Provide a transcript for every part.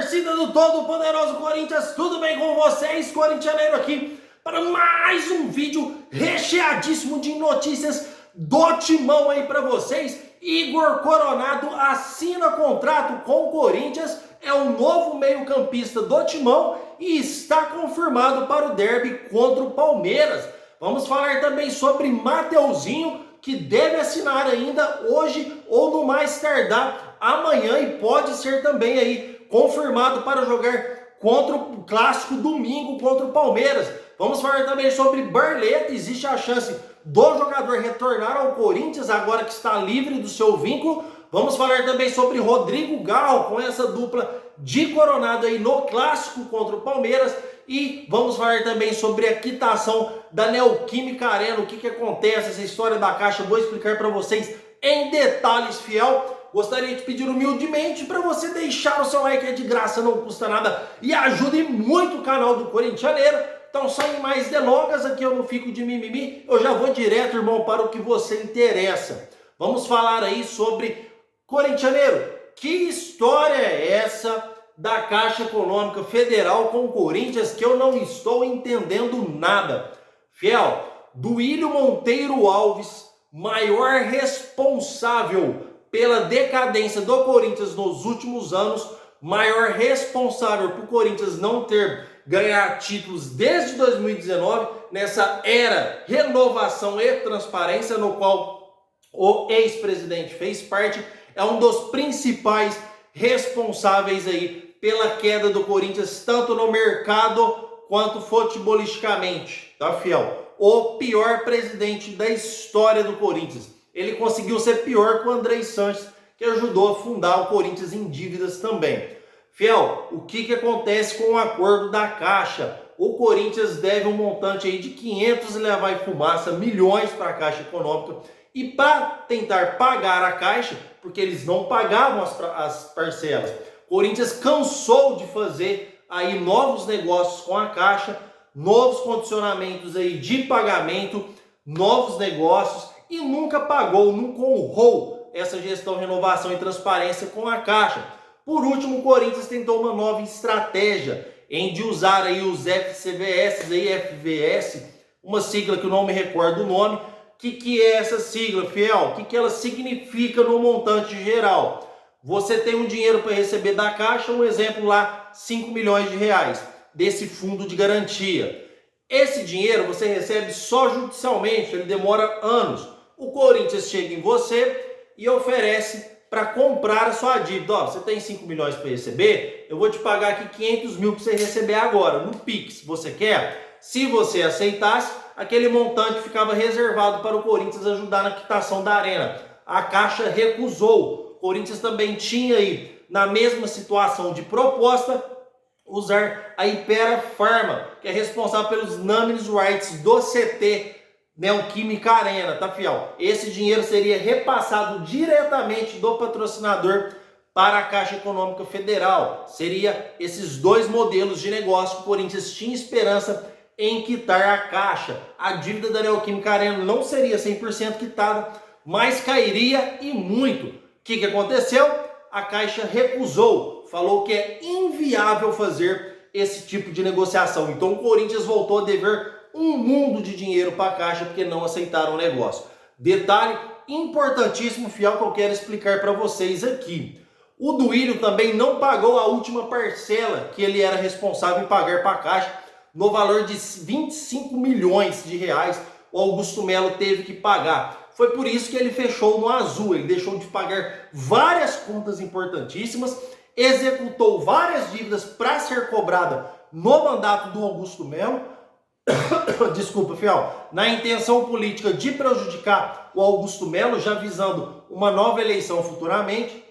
torcida do todo-poderoso Corinthians, tudo bem com vocês? Corintianeiro aqui para mais um vídeo recheadíssimo de notícias do Timão aí para vocês. Igor Coronado assina contrato com o Corinthians, é o novo meio-campista do Timão e está confirmado para o derby contra o Palmeiras. Vamos falar também sobre Mateuzinho, que deve assinar ainda hoje ou no mais tardar amanhã e pode ser também aí confirmado para jogar contra o clássico domingo contra o Palmeiras. Vamos falar também sobre Barleta. Existe a chance do jogador retornar ao Corinthians agora que está livre do seu vínculo. Vamos falar também sobre Rodrigo Gal com essa dupla de Coronado aí no clássico contra o Palmeiras. E vamos falar também sobre a quitação da Neoquímica Arena, o que acontece, essa história da Caixa, vou explicar para vocês em detalhes, fiel. Gostaria de pedir humildemente para você deixar o seu like, é de graça, não custa nada e ajude muito o canal do Corintianeiro. Então, sem mais delongas, aqui eu não fico de mimimi, eu já vou direto, irmão, para o que você interessa. Vamos falar aí sobre Corintianeiro. Que história é essa da Caixa Econômica Federal com o Corinthians que eu não estou entendendo nada? Fiel, Duílio Monteiro Alves, maior responsável pela decadência do Corinthians nos últimos anos, maior responsável por o Corinthians não ter ganhado títulos desde 2019, nessa era renovação e transparência, no qual o ex-presidente fez parte, é um dos principais responsáveis aí pela queda do Corinthians, tanto no mercado quanto futebolisticamente, tá, fiel? O pior presidente da história do Corinthians. Ele conseguiu ser pior que o Andrei Sanches, que ajudou a fundar o Corinthians em dívidas também. Fiel, o que acontece com o acordo da Caixa? O Corinthians deve um montante aí de 500 e levar em fumaça milhões para a Caixa Econômica. E para tentar pagar a Caixa, porque eles não pagavam as parcelas, o Corinthians cansou de fazer aí novos negócios com a Caixa, novos condicionamentos aí de pagamento, novos negócios, e nunca pagou, nunca honrou essa gestão, renovação e transparência com a Caixa. Por último, o Corinthians tentou uma nova estratégia em de usar aí os FCVS, aí FVS, uma sigla que eu não me recordo o nome. O que é essa sigla, fiel? O que ela significa no montante geral? Você tem um dinheiro para receber da Caixa, um exemplo lá, 5 milhões de reais, desse fundo de garantia. Esse dinheiro você recebe só judicialmente, ele demora anos. O Corinthians chega em você e oferece para comprar a sua dívida. Ó, você tem 5 milhões para receber, eu vou te pagar aqui 500 mil para você receber agora, no Pix. Você quer? Se você aceitasse, aquele montante ficava reservado para o Corinthians ajudar na quitação da Arena. A Caixa recusou. O Corinthians também tinha aí, na mesma situação de proposta, usar a Hypera Pharma, que é responsável pelos naming rights do CT Neoquímica Arena, tá, fiel? Esse dinheiro seria repassado diretamente do patrocinador para a Caixa Econômica Federal. Seria esses dois modelos de negócio que o Corinthians tinha esperança em quitar a Caixa. A dívida da Neoquímica Arena não seria 100% quitada, mas cairia e muito. O que aconteceu? A Caixa recusou, falou que é inviável fazer esse tipo de negociação. Então o Corinthians voltou a dever um mundo de dinheiro para a Caixa porque não aceitaram o negócio. Detalhe importantíssimo, fiel, que eu quero explicar para vocês aqui. O Duílio também não pagou a última parcela que ele era responsável em pagar para a Caixa, no valor de 25 milhões de reais. O Augusto Melo teve que pagar. Foi por isso que ele fechou no azul. Ele deixou de pagar várias contas importantíssimas, executou várias dívidas para ser cobrada no mandato do Augusto Melo. Desculpa, fiel, na intenção política de prejudicar o Augusto Melo, já visando uma nova eleição futuramente,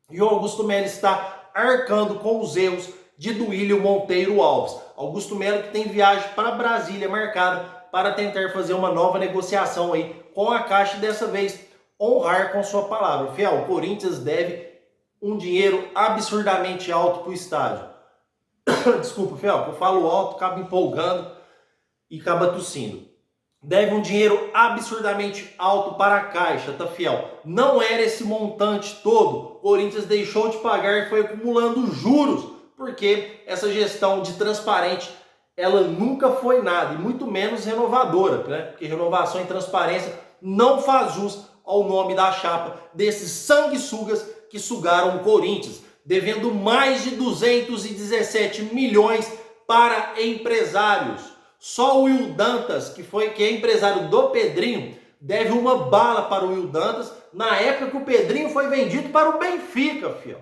e o Augusto Melo está arcando com os erros de Duílio Monteiro Alves. Augusto Melo que tem viagem para Brasília marcada para tentar fazer uma nova negociação aí com a Caixa e dessa vez honrar com sua palavra. Fiel, o Corinthians deve um dinheiro absurdamente alto para o estádio. Desculpa, fiel, que eu falo alto, acabo empolgando e acaba tossindo. Deve um dinheiro absurdamente alto para a Caixa, tá, fiel? Não era esse montante todo. O Corinthians deixou de pagar e foi acumulando juros porque essa gestão de transparente, ela nunca foi nada, e muito menos renovadora, né? Porque renovação e transparência não faz jus ao nome da chapa desses sanguessugas que sugaram o Corinthians, devendo mais de 217 milhões para empresários. Só o Will Dantas, que é empresário do Pedrinho, deve uma bala para o Will Dantas, na época que o Pedrinho foi vendido para o Benfica, fiel.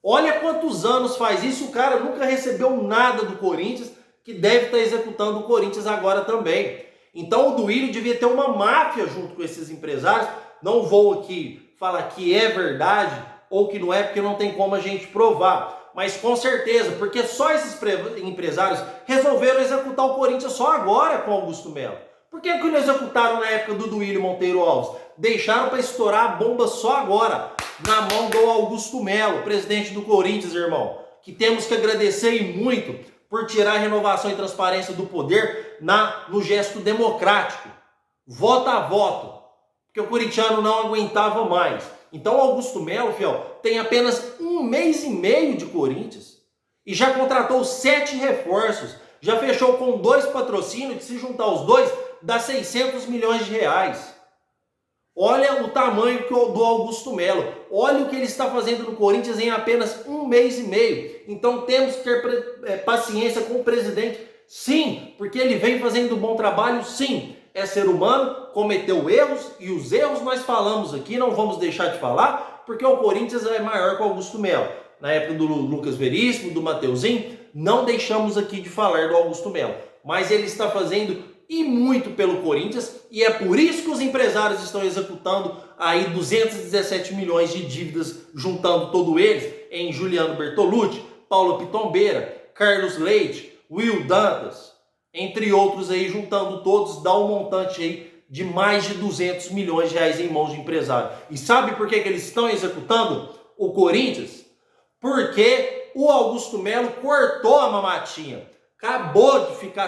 Olha quantos anos faz isso, o cara nunca recebeu nada do Corinthians, que deve estar executando o Corinthians agora também. Então o Duílio devia ter uma máfia junto com esses empresários. Não vou aqui falar que é verdade ou que não é, porque não tem como a gente provar. Mas com certeza, porque só esses empresários resolveram executar o Corinthians só agora com Augusto Melo. Por que não executaram na época do Duílio Monteiro Alves? Deixaram para estourar a bomba só agora, na mão do Augusto Melo, presidente do Corinthians, irmão. Que temos que agradecer e muito por tirar a renovação e transparência do poder no gesto democrático. Voto a voto. Porque o corintiano não aguentava mais. Então o Augusto Melo, fiel, tem apenas 1 mês e meio de Corinthians e já contratou 7 reforços, já fechou com 2 patrocínios, que se juntar os dois, dá 600 milhões de reais. Olha o tamanho do Augusto Melo, olha o que ele está fazendo no Corinthians em apenas 1 mês e meio. Então temos que ter paciência com o presidente, sim, porque ele vem fazendo um bom trabalho, sim. É ser humano, cometeu erros, e os erros nós falamos aqui, não vamos deixar de falar, porque o Corinthians é maior que o Augusto Melo. Na época do Lucas Veríssimo, do Mateuzinho, não deixamos aqui de falar do Augusto Melo. Mas ele está fazendo e muito pelo Corinthians, e é por isso que os empresários estão executando aí 217 milhões de dívidas, juntando todos eles em Juliano Bertolucci, Paulo Pitombeira, Carlos Leite, Will Dantas, entre outros aí, juntando todos, dá um montante aí de mais de 200 milhões de reais em mãos de empresário. E sabe por que eles estão executando o Corinthians? Porque o Augusto Melo cortou a mamatinha. Acabou de ficar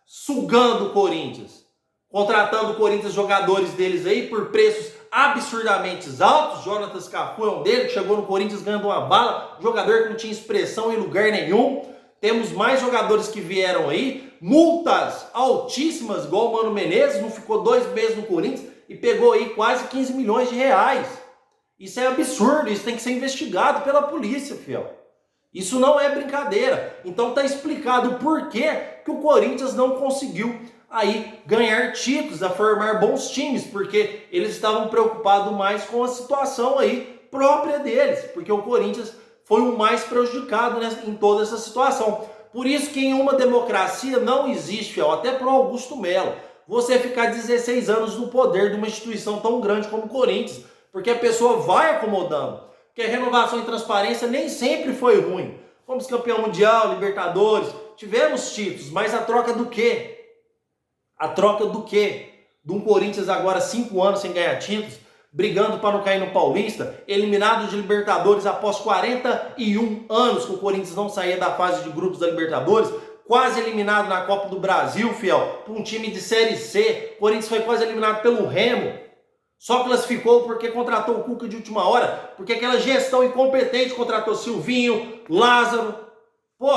sugando o Corinthians. Contratando o Corinthians, jogadores deles aí por preços absurdamente altos. Jonatas Cafu é um deles, que chegou no Corinthians ganhando uma bala. Jogador que não tinha expressão em lugar nenhum. Temos mais jogadores que vieram aí, multas altíssimas, igual o Mano Menezes, não ficou 2 meses no Corinthians e pegou aí quase 15 milhões de reais. Isso é absurdo, isso tem que ser investigado pela polícia, fiel. Isso não é brincadeira. Então tá explicado o porquê que o Corinthians não conseguiu aí ganhar títulos, a formar bons times, porque eles estavam preocupados mais com a situação aí própria deles, porque o Corinthians foi o mais prejudicado em toda essa situação. Por isso que em uma democracia não existe, fiel, até para o Augusto Melo, você ficar 16 anos no poder de uma instituição tão grande como o Corinthians, porque a pessoa vai acomodando. Porque a renovação e transparência nem sempre foi ruim. Fomos campeão mundial, Libertadores, tivemos títulos, mas a troca do quê? A troca do quê? De um Corinthians agora 5 anos sem ganhar títulos, brigando para não cair no Paulista, eliminado de Libertadores após 41 anos que o Corinthians não saía da fase de grupos da Libertadores, quase eliminado na Copa do Brasil, fiel, por um time de Série C. O Corinthians foi quase eliminado pelo Remo, só classificou porque contratou o Cuca de última hora, porque aquela gestão incompetente contratou Silvinho, Lázaro. Pô,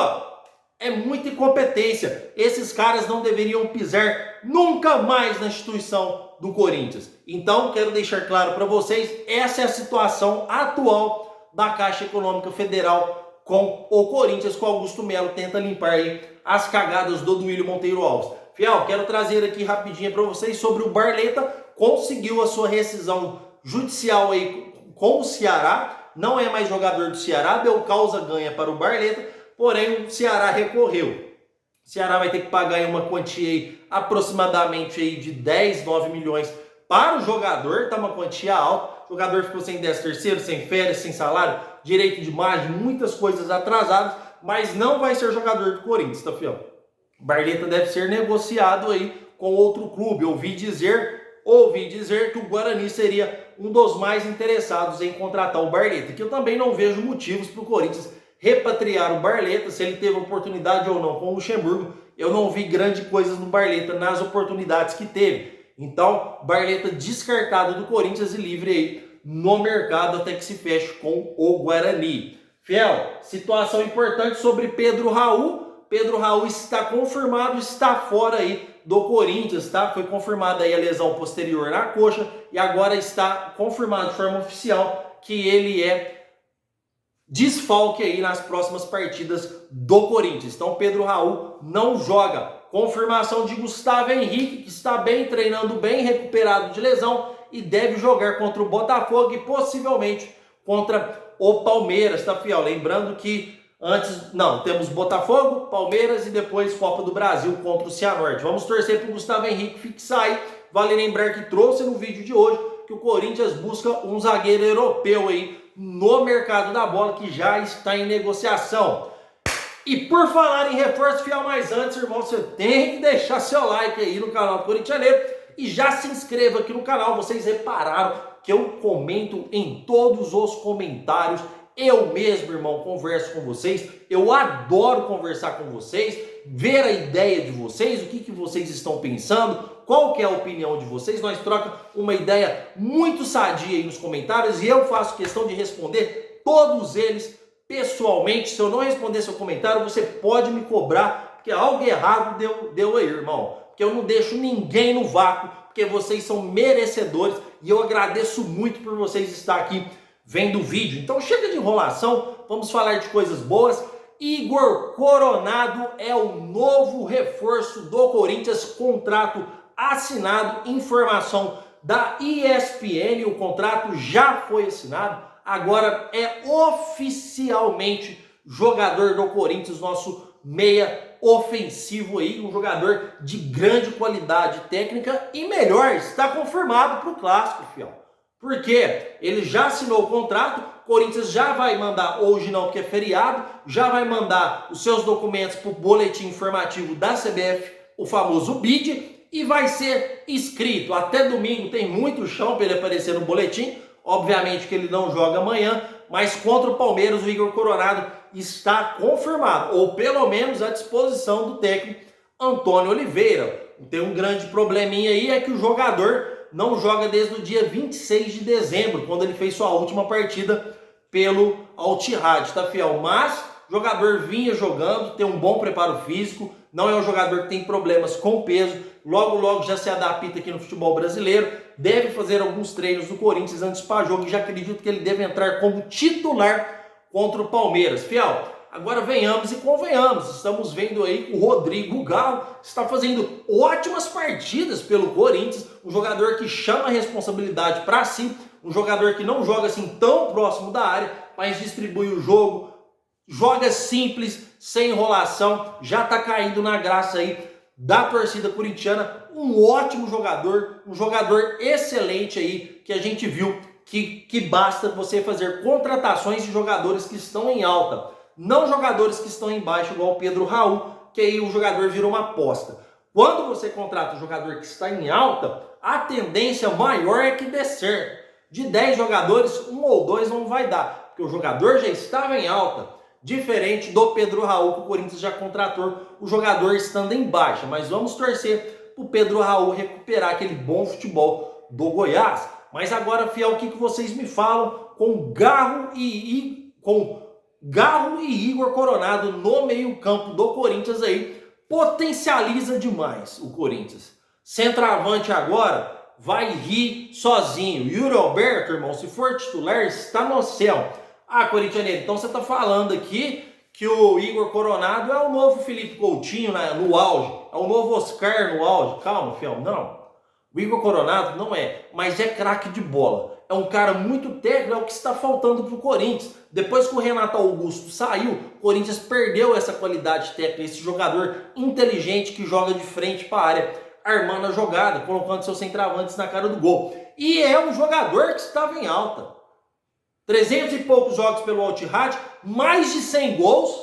é muita incompetência. Esses caras não deveriam pisar nunca mais na instituição do Corinthians. Então, quero deixar claro para vocês, essa é a situação atual da Caixa Econômica Federal com o Corinthians, com Augusto Melo tenta limpar aí as cagadas do Duílio Monteiro Alves. Fiel, quero trazer aqui rapidinho para vocês sobre o Barleta, conseguiu a sua rescisão judicial aí com o Ceará, não é mais jogador do Ceará, deu causa ganha para o Barleta, porém o Ceará recorreu. O Ceará vai ter que pagar aí uma quantia aí, aproximadamente aí de 10, 9 milhões para o jogador, tá uma quantia alta. O jogador ficou sem 13º, sem férias, sem salário, direito de imagem, muitas coisas atrasadas, mas não vai ser jogador do Corinthians, tá, fiel? Barleta deve ser negociado aí com outro clube. Ouvi dizer que o Guarani seria um dos mais interessados em contratar o Barleta, que eu também não vejo motivos para o Corinthians repatriar o Barleta, se ele teve oportunidade ou não com o Luxemburgo. Eu não vi grandes coisas no Barleta nas oportunidades que teve. Então, Barleta descartado do Corinthians e livre aí no mercado até que se feche com o Guarani. Fiel, situação importante sobre Pedro Raul. Pedro Raul está confirmado, está fora aí do Corinthians, tá? Foi confirmada aí a lesão posterior na coxa e agora está confirmado de forma oficial que ele é desfalque aí nas próximas partidas do Corinthians. Então Pedro Raul não joga. Confirmação de Gustavo Henrique, que está bem, treinando bem, recuperado de lesão e deve jogar contra o Botafogo e possivelmente contra o Palmeiras, tá, Fiel? Lembrando que temos Botafogo, Palmeiras e depois Copa do Brasil contra o Cianorte. Vamos torcer para o Gustavo Henrique fixar aí. Vale lembrar que trouxe no vídeo de hoje que o Corinthians busca um zagueiro europeu aí no mercado da bola que já está em negociação. E por falar em reforço, Fiel, mas antes, irmão, você tem que deixar seu like aí no canal do Corintianeiro e já se inscreva aqui no canal. Vocês repararam que eu comento em todos os comentários. Eu mesmo, irmão, converso com vocês. Eu adoro conversar com vocês, ver a ideia de vocês, o que vocês estão pensando, qual que é a opinião de vocês. Nós trocamos uma ideia muito sadia aí nos comentários e eu faço questão de responder todos eles pessoalmente. Se eu não responder seu comentário, você pode me cobrar, porque algo errado deu aí, irmão. Porque eu não deixo ninguém no vácuo, porque vocês são merecedores e eu agradeço muito por vocês estar aqui vendo o vídeo. Então chega de enrolação, vamos falar de coisas boas. Igor Coronado é o novo reforço do Corinthians, contrato assinado, informação da ESPN, o contrato já foi assinado, agora é oficialmente jogador do Corinthians, nosso meia ofensivo aí, um jogador de grande qualidade técnica e melhor, está confirmado para o Clássico, fiel. Porque ele já assinou o contrato, o Corinthians já vai mandar, hoje não porque é feriado, já vai mandar os seus documentos para o boletim informativo da CBF, o famoso BID, e vai ser inscrito. Até domingo tem muito chão para ele aparecer no boletim, obviamente que ele não joga amanhã, mas contra o Palmeiras o Igor Coronado está confirmado, ou pelo menos à disposição do técnico Antônio Oliveira. Tem um grande probleminha aí, é que o jogador não joga desde o dia 26 de dezembro, quando ele fez sua última partida pelo Al Ittihad, tá, fiel? Mas o jogador vinha jogando, tem um bom preparo físico, não é um jogador que tem problemas com peso, logo já se adapta aqui no futebol brasileiro, deve fazer alguns treinos do Corinthians antes para jogo e já acredito que ele deve entrar como titular contra o Palmeiras, fiel. Agora venhamos e convenhamos, estamos vendo aí que o Rodrigo Galo está fazendo ótimas partidas pelo Corinthians, um jogador que chama a responsabilidade para si, um jogador que não joga assim tão próximo da área, mas distribui o jogo, joga simples, sem enrolação, já está caindo na graça aí da torcida corintiana, um ótimo jogador, um jogador excelente aí que a gente viu que basta você fazer contratações de jogadores que estão em alta. Não jogadores que estão embaixo, igual o Pedro Raul, que aí o jogador virou uma aposta. Quando você contrata um jogador que está em alta, a tendência maior é que dê certo. De 10 jogadores, 1 ou 2 não vai dar, porque o jogador já estava em alta. Diferente do Pedro Raul, que o Corinthians já contratou o jogador estando em baixa. Mas vamos torcer para o Pedro Raul recuperar aquele bom futebol do Goiás. Mas agora, fiel, o que vocês me falam com Garro e Igor Coronado no meio-campo do Corinthians aí, potencializa demais o Corinthians. Centroavante agora vai rir sozinho. Yuri Alberto, irmão, se for titular, está no céu. Ah, corintianeiro, então você está falando aqui que o Igor Coronado é o novo Felipe Coutinho no auge, é o novo Oscar no auge. Calma, fiel, não. O Igor Coronado não é, mas é craque de bola. É um cara muito técnico, é o que está faltando para o Corinthians. Depois que o Renato Augusto saiu, o Corinthians perdeu essa qualidade técnica, esse jogador inteligente que joga de frente para a área, armando a jogada, colocando seus centroavantes na cara do gol. E é um jogador que estava em alta. 300 e poucos jogos pelo Al Ittihad, mais de 100 gols,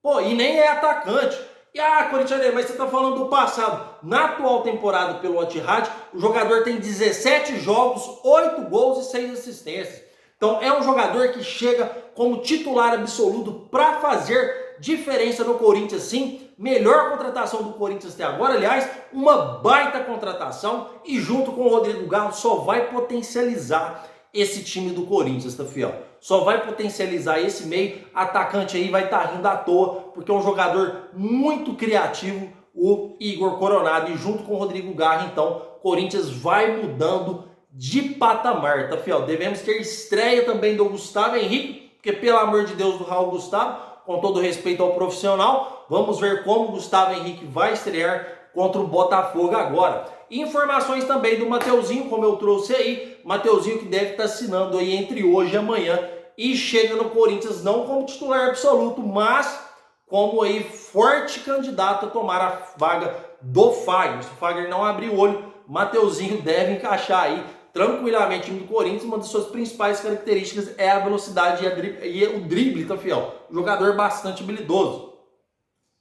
pô, e nem é atacante. E corintianeiro, mas você está falando do passado. Na atual temporada pelo Al Ittihad, o jogador tem 17 jogos, 8 gols e 6 assistências. Então é um jogador que chega como titular absoluto para fazer diferença no Corinthians, sim. Melhor contratação do Corinthians até agora, aliás, uma baita contratação, e junto com o Rodrigo Galo só vai potencializar esse time do Corinthians, tá, fiel? Só vai potencializar esse meio, atacante aí vai estar rindo à toa, porque é um jogador muito criativo, o Igor Coronado, e junto com o Rodrigo Garra, então, Corinthians vai mudando de patamar, tá, fiel? Devemos ter estreia também do Gustavo Henrique, porque, pelo amor de Deus, do Raul Gustavo, com todo respeito ao profissional, vamos ver como o Gustavo Henrique vai estrear contra o Botafogo agora. Informações também do Mateuzinho, como eu trouxe aí, Mateuzinho que deve estar assinando aí entre hoje e amanhã e chega no Corinthians não como titular absoluto, mas como aí forte candidato a tomar a vaga do Fagner. Se o Fagner não abrir o olho, Mateuzinho deve encaixar aí tranquilamente no Corinthians. Uma das suas principais características é a velocidade e o drible, tá, fiel? Jogador bastante habilidoso.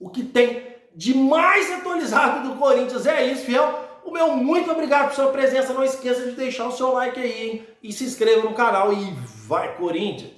O que tem de mais atualizado do Corinthians é isso, fiel. O meu muito obrigado por sua presença. Não esqueça de deixar o seu like aí, hein? E se inscreva no canal e vai, Corinthians!